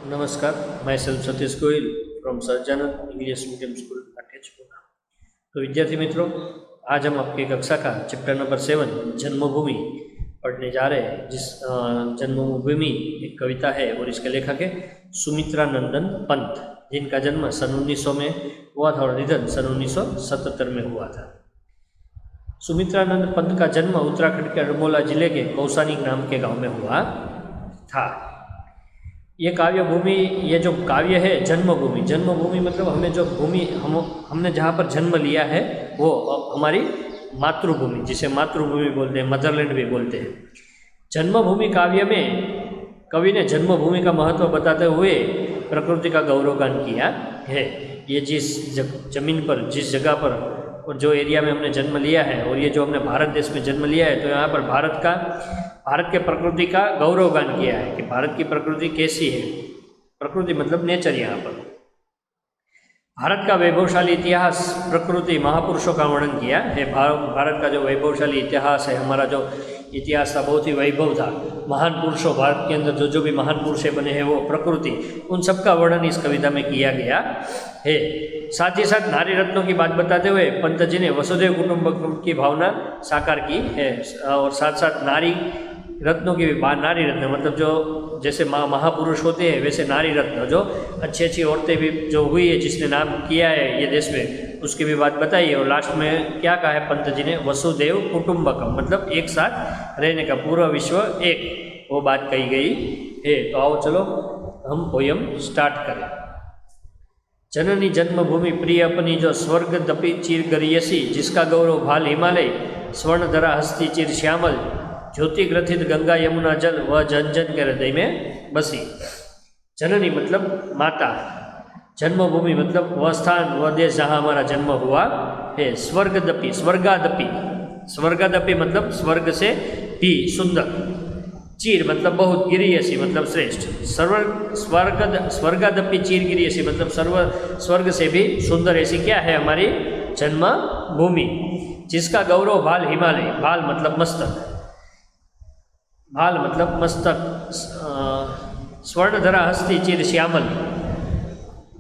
नमस्कार, my self Satish Goyal from Sahajanand English medium school attach Poona. तो विद्यार्थी मित्रों, आज हम आपकी कक्षा का चैप्टर नंबर 7 जन्मभूमि पढ़ने जा रहे हैं। जिस जन्मभूमि एक कविता है और इसके लेखक है सुमित्रा नंदन पंत, जिनका जन्म सन 1900 में हुआ था और निधन सन 1977 में हुआ था। सुमित्रानंद पंत का जन्म उत्तराखंड के अल्मोड़ा जिले के कौसानी नाम के गांव में हुआ था। ये काव्य भूमि, ये जो काव्य है जन्मभूमि, जन्मभूमि मतलब हमें जो भूमि हमने जहाँ पर जन्म लिया है वो हमारी मातृभूमि, जिसे मातृभूमि बोलते हैं, मदरलैंड भी बोलते हैं। जन्मभूमि काव्य में कवि ने जन्मभूमि का महत्व बताते हुए प्रकृति का गौरवगान किया है। ये जिस जमीन पर, जिस जगह पर और जो एरिया में हमने जन्म लिया है, और ये जो हमने भारत देश में जन्म लिया है, तो यहाँ पर भारत के प्रकृति का गौरवगान किया है कि भारत की प्रकृति कैसी है। प्रकृति मतलब नेचर। यहाँ पर भारत का वैभवशाली इतिहास, प्रकृति, महापुरुषों का वर्णन किया है। भारत का जो वैभवशाली इतिहास है, हमारा जो इतिहास था बहुत ही वैभव था। महान पुरुषों, भारत के अंदर जो भी महान पुरुष बने हैं, वो प्रकृति, उन सब का वर्णन इस कविता में किया गया है। साथ ही साथ नारी रत्नों की बात बताते हुए पंत जी ने वसुधैव कुटुंबकम की भावना साकार की है। और साथ साथ नारी रत्नों की भी बात, नारी रत्न मतलब जो जैसे महापुरुष होते हैं वैसे नारी रत्न, जो अच्छी अच्छी औरतें भी जो हुई है, जिसने नाम किया है ये देश में, उसकी भी बात बताई है। और लास्ट में क्या कहा है पंत जी ने, वसुधैव कुटुंबकम मतलब एक साथ रहने का, पूरा विश्व एक, वो बात कही गई है। तो आओ चलो हम पोयम स्टार्ट करें। जननी जन्मभूमि प्रिय अपनी जो स्वर्ग दपी चीर गरियसी, जिसका गौरव भाल हिमालय, स्वर्ण धरा हस्ती चिर श्यामल, ज्योति ग्रथित गंगा यमुना जल, वह जन जन के हृदय में बसी। जननी मतलब माता, जन्मभूमि मतलब वह स्थान, वह देश जहाँ हमारा जन्म हुआ है। स्वर्गदपि, स्वर्गादपि, स्वर्गादपि मतलब स्वर्ग से भी सुंदर, चीर मतलब बहुत, गिरियसी मतलब श्रेष्ठ, स्वर्गादपि चीर गिरियसी मतलब स्वर्ग से भी सुंदर ऐसी क्या है हमारी जन्मभूमि, जिसका गौरव भाल हिमालय, भाल मतलब मस्तक, भाल मतलब मस्तक, स्वर्ण धरा हस्ती चिर श्यामल,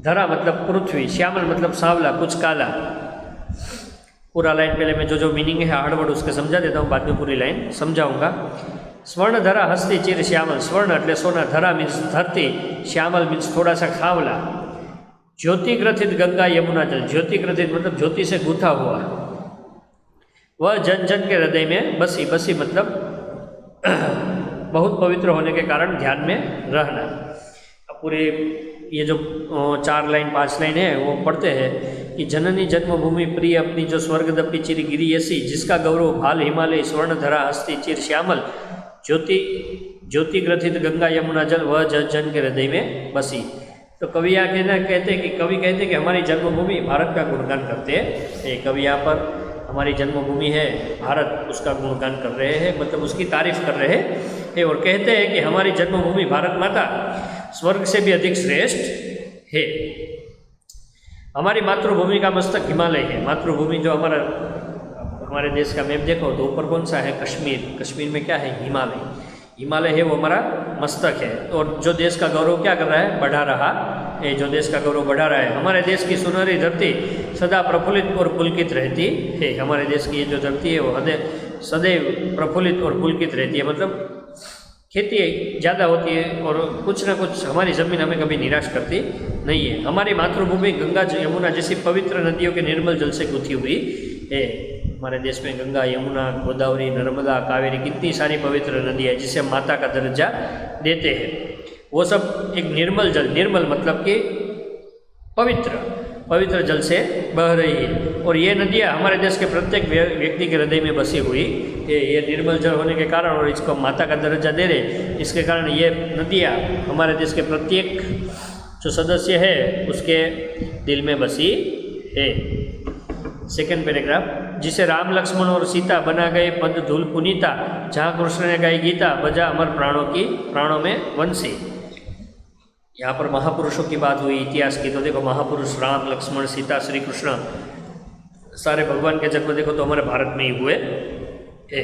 धरा मतलब पृथ्वी, श्यामल मतलब सांवला, कुछ काला। पूरा लाइन पहले मैं जो मीनिंग है हार्डवर्ड उसके समझा देता हूँ, बाद में पूरी लाइन समझाऊंगा। स्वर्ण धरा हस्ती चिर श्यामल, स्वर्ण એટલે સોના, ધરા मीन्स धरती, श्यामल मीन्स थोड़ा सा खावला, ज्योति ग्रथित गंगा यमुना जल, ज्योति ग्रथित मतलब ज्योति से गूंथा हुआ, वह जन जन के हृदय में बसी, बसी मतलब बहुत पवित्र होने के कारण ध्यान में रहना। अब पूरे ये जो 4 लाइन 5 लाइन है वो पढ़ते हैं कि जननी जन्मभूमि प्रिय अपनी जो स्वर्गदपि चिर गिरियसी, जिसका गौरव भाल हिमालय, स्वर्ण धरा हस्ती चिर श्यामल, ज्योति ग्रथित गंगा यमुना जल, वह जन जन के हृदय में बसी। तो कवि यहाँ कहते हैं कि हमारी जन्मभूमि भारत का गुणगान करते हैं। कवि यहाँ पर हमारी जन्मभूमि है भारत, उसका गुणगान कर रहे हैं, मतलब उसकी तारीफ कर रहे हैं और कहते हैं कि हमारी जन्मभूमि भारत माता स्वर्ग से भी अधिक श्रेष्ठ है। हमारी मातृभूमि का मस्तक हिमालय है। मातृभूमि जो हमारे देश का मैप देखो तो ऊपर कौन सा है, कश्मीर, कश्मीर में क्या है, हिमालय, हिमालय है वो हमारा मस्तक है। और जो देश का गौरव क्या कर रहा है, बढ़ा रहा है, जो देश का गौरव बढ़ा रहा है। हमारे देश की सुनहरी धरती सदा प्रफुल्लित और पुलकित रहती है। हमारे देश की ये जो धरती है वो सदैव प्रफुल्लित और पुलकित रहती है, मतलब खेती ज़्यादा होती है और कुछ ना कुछ हमारी ज़मीन हमें कभी निराश करती नहीं है। हमारी मातृभूमि गंगा यमुना जैसी पवित्र नदियों के निर्मल जल से गुथी हुई है। हमारे देश में गंगा, यमुना, गोदावरी, नर्मदा, कावेरी, कितनी सारी पवित्र नदियाँ है जिसे माता का दर्जा देते हैं। वो सब एक निर्मल जल, निर्मल मतलब कि पवित्र जल से बह रही है। और ये नदियाँ हमारे देश के प्रत्येक व्यक्ति के हृदय में बसी हुई है। ये निर्मल जल होने के कारण और इसको माता का दर्जा दे रहे, इसके कारण ये नदियाँ हमारे देश के प्रत्येक जो सदस्य है उसके दिल में बसी है। सेकेंड पैराग्राफ, जिसे राम लक्ष्मण और सीता बना गए पद धूल पुनीता, जहाँ कृष्ण ने गाई गीता, बजा अमर प्राणों में वंशी। यहाँ पर महापुरुषों की बात हुई, इतिहास की, तो देखो महापुरुष राम लक्ष्मण सीता श्री कृष्ण सारे भगवान के जन्म देखो तो हमारे भारत में ही हुए है।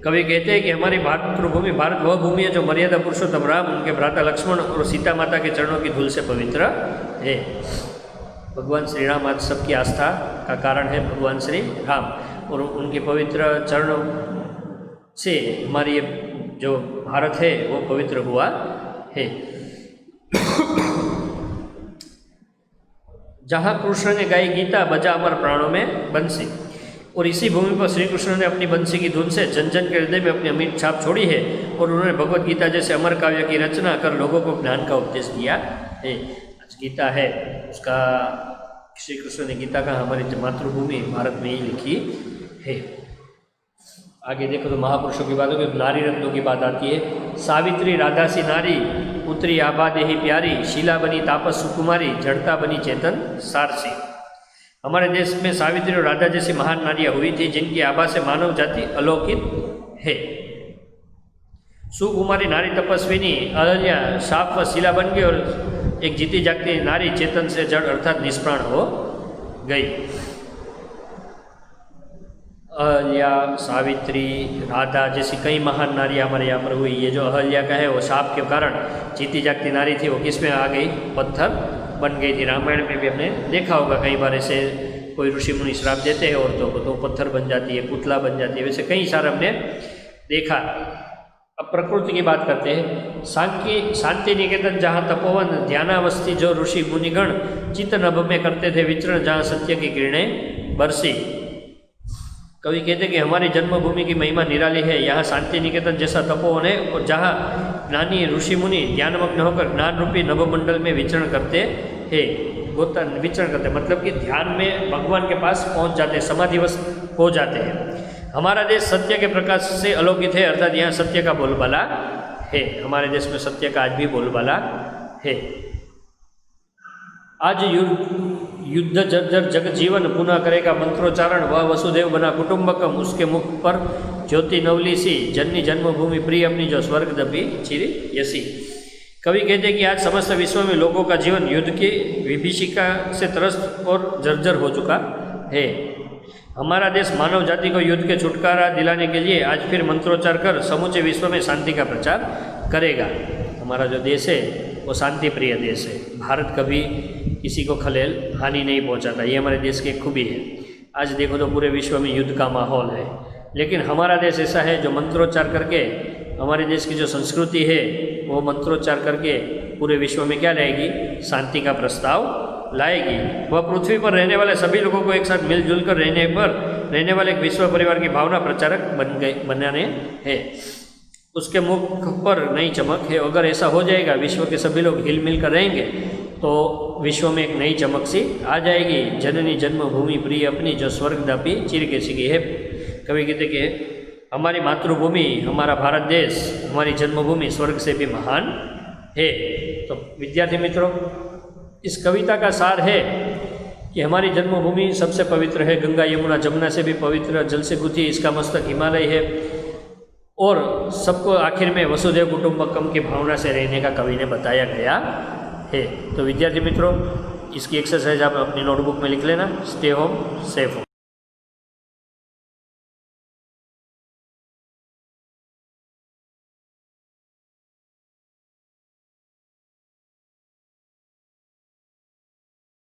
कवि कहते हैं कि हमारी मातृभूमि भारत वह भूमि है जो मर्यादा पुरुषोत्तम राम, उनके भ्राता लक्ष्मण और सीता माता के चरणों की धूल से पवित्र है। भगवान श्री राम आज सबकी आस्था का कारण है, भगवान श्री राम, और उनके पवित्र चरणों से हमारी ये जो भारत है वो पवित्र हुआ है। जहाँ कृष्ण ने गाई गीता, बजा अमर प्राणों में बंसी, और इसी भूमि पर श्री कृष्ण ने अपनी बंसी की धुन से जन जन के हृदय में अपनी अमिट छाप छोड़ी है, और उन्होंने भगवत गीता जैसे अमर काव्य की रचना कर लोगों को ज्ञान का उपदेश दिया है। आज गीता है, उसका श्री कृष्ण ने गीता का हमारी मातृभूमि भारत में ही लिखी है। आगे देखो तो महापुरुषों की बात होगी, नारी रत्नों की बात आती है। सावित्री राधा सी नारी, पुत्री आभा देही प्यारी, शीला बनी तापस सुकुमारी, जड़ता बनी चेतन सारसी। हमारे देश में सावित्री और राधा जैसी महान नारियां हुई थी, जिनकी आभा से मानव जाति अलौकिक है। सुकुमारी नारी तपस्विनी अहल्या शाप व शीला बन गई, और एक जीती जागती नारी चेतन से जड़ अर्थात निष्प्राण हो गई। अहल्या, सावित्री, राधा जैसी कई महान नारियां हमारे यहाँ पर हुई। ये जो अहल्या का है वो शाप के कारण जीती जागती नारी थी, वो किस में आ गई? पत्थर बन गई थी। रामायण में भी हमने देखा होगा, कई बार ऐसे कोई ऋषि मुनि श्राप देते हैं औरतों को तो पत्थर बन जाती है, पुतला बन जाती है, वैसे कई सारे हमने देखा। अब प्रकृति की बात करते हैं। शांति निकेतन, जहाँ तपोवन ध्यानावस्थी जो ऋषि मुनिगण चित्त नभ में करते थे विचरण, जहाँ सत्य की किरणें बरसी। कवि कहते हैं कि हमारी जन्मभूमि की महिमा निराली है। यहाँ शांति निकेतन जैसा तपोवन है, और जहाँ ज्ञानी ऋषि मुनि ध्यानमग्न होकर ज्ञान रूपी नभमंडल में विचरण करते हैं। विचरण करते मतलब कि ध्यान में भगवान के पास पहुँच जाते हैं, समाधिवस्थ हो जाते हैं। हमारा देश सत्य के प्रकाश से अलौकित है, अर्थात यहाँ सत्य का बोलबाला है। हमारे देश में सत्य का आज भी बोलबाला है। आज युद्ध जर्जर जग जीवन पुनः करेगा मंत्रोच्चारण, वह वसुदेव बना कुटुंबकम, उसके मुख पर ज्योति नवली सी, जननी जन्मभूमि प्रिय अपनी जो स्वर्ग दबी चिरी यसी। कवि कहते हैं कि आज समस्त विश्व में लोगों का जीवन युद्ध की विभीषिका से त्रस्त और जर्जर हो चुका है। हमारा देश मानव जाति को युद्ध के छुटकारा दिलाने के लिए आज फिर मंत्रोच्चार कर समूचे विश्व में शांति का प्रचार करेगा। हमारा जो देश है वो शांति प्रिय देश है। भारत कभी किसी को खलेल हानि नहीं पहुंचाता, ये हमारे देश की एक खूबी है। आज देखो तो पूरे विश्व में युद्ध का माहौल है, लेकिन हमारा देश ऐसा है जो मंत्रोच्चार करके, हमारे देश की जो संस्कृति है वो मंत्रोच्चार करके पूरे विश्व में क्या लाएगी? शांति का प्रस्ताव लाएगी। वह पृथ्वी पर रहने वाले सभी लोगों को एक साथ मिलजुल कर रहने वाले एक विश्व परिवार की भावना प्रचारक बनाने हैं। उसके मुख पर नई चमक है। अगर ऐसा हो जाएगा, विश्व के सभी लोग हिल मिल कर रहेंगे, तो विश्व में एक नई चमक सी आ जाएगी। जननी जन्मभूमि प्रिय अपनी जो स्वर्गदापी चिर के सिगी है। कवि कहते कि हमारी मातृभूमि, हमारा भारत देश, हमारी जन्मभूमि स्वर्ग से भी महान है। तो विद्यार्थी मित्रों, इस कविता का सार है कि हमारी जन्मभूमि सबसे पवित्र है। गंगा यमुना जमुना से भी पवित्र, जल से गुथी इसका मस्तक हिमालय है, और सबको आखिर में वसुदेव कुटुंबकम की भावना से रहने का कवि ने बताया गया है। तो विद्यार्थी मित्रों, इसकी एक्सरसाइज आप अपनी नोटबुक में लिख लेना। Stay home, safe home.